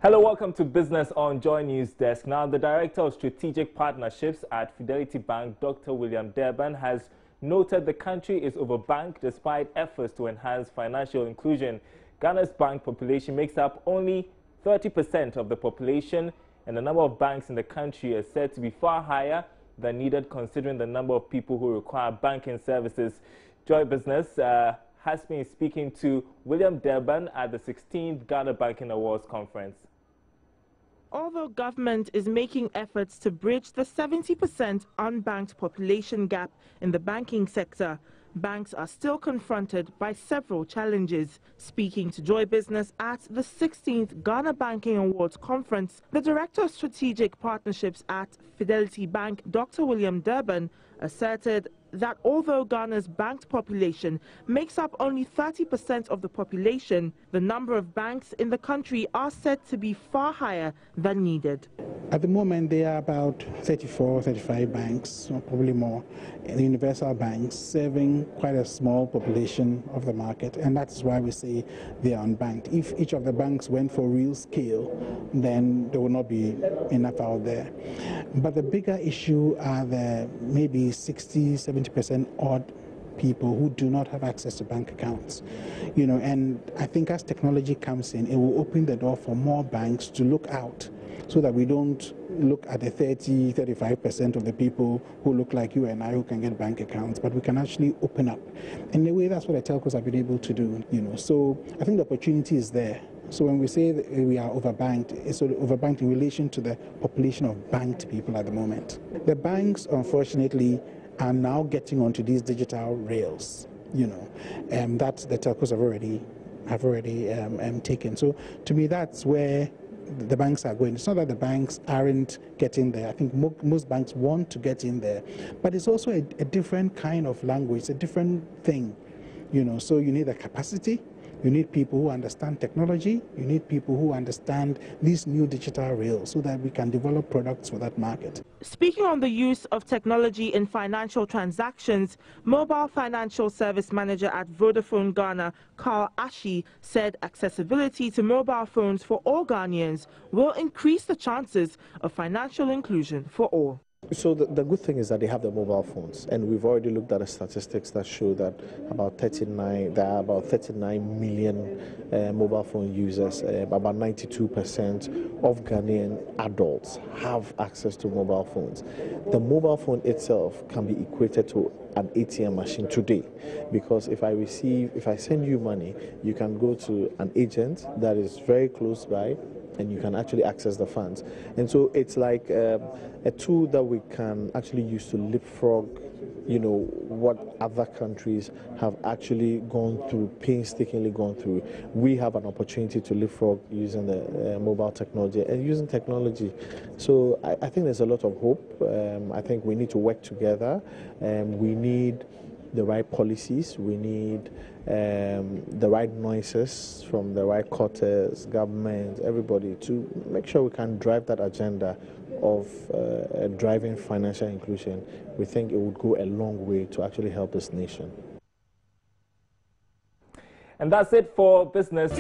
Hello, welcome to Business on Joy News Desk. Now, the Director of Strategic Partnerships at Fidelity Bank, Dr. William Durban, has noted the country is overbanked despite efforts to enhance financial inclusion. Ghana's bank population makes up only 30% of the population, and the number of banks in the country is said to be far higher than needed considering the number of people who require banking services. Joy Business has been speaking to William Durban at the 16th Ghana Banking Awards Conference. Although government is making efforts to bridge the 70% unbanked population gap in the banking sector, banks are still confronted by several challenges. Speaking to Joy Business at the 16th Ghana Banking Awards Conference, the Director of Strategic Partnerships at Fidelity Bank, Dr. William Durban, asserted that although Ghana's banked population makes up only 30% of the population, the number of banks in the country are said to be far higher than needed. At the moment, there are about 34, 35 banks, or probably more, universal banks, serving quite a small population of the market, and that's why we say they are unbanked. If each of the banks went for real scale, then there would not be enough out there. But the bigger issue are the maybe 60, 70% odd people who do not have access to bank accounts, and I think as technology comes in, it will open the door for more banks to look out so that we don't look at the 30, 35% of the people who look like you and I who can get bank accounts, but we can actually open up. In a way, that's what the telcos have been able to do, So I think the opportunity is there. So when we say that we are overbanked, it's sort of overbanked in relation to the population of banked people at the moment. The banks, unfortunately, are now getting onto these digital rails, that the telcos have already taken. So to me, that's where the banks are going. It's not that the banks aren't getting there. I think most banks want to get in there, but it's also a different kind of language, a different thing, So you need a capacity. You need people who understand technology. You need people who understand these new digital rails so that we can develop products for that market. Speaking on the use of technology in financial transactions, Mobile Financial Service Manager at Vodafone Ghana, Carl Ashi, said accessibility to mobile phones for all Ghanaians will increase the chances of financial inclusion for all. So the good thing is that they have the mobile phones, and we've already looked at the statistics that show that there are about 39 million mobile phone users. About 92% of Ghanaian adults have access to mobile phones. The mobile phone itself can be equated to an ATM machine today, because if I send you money, you can go to an agent that is very close by, and you can actually access the funds. And so it's like a tool that we can actually use to leapfrog, what other countries have actually painstakingly gone through. We have an opportunity to leapfrog using the mobile technology and using technology. So I think there's a lot of hope. I think we need to work together. We need the right policies, we need the right noises from the right quarters, government, everybody, to make sure we can drive that agenda of driving financial inclusion. We think it would go a long way to actually help this nation. And that's it for Business.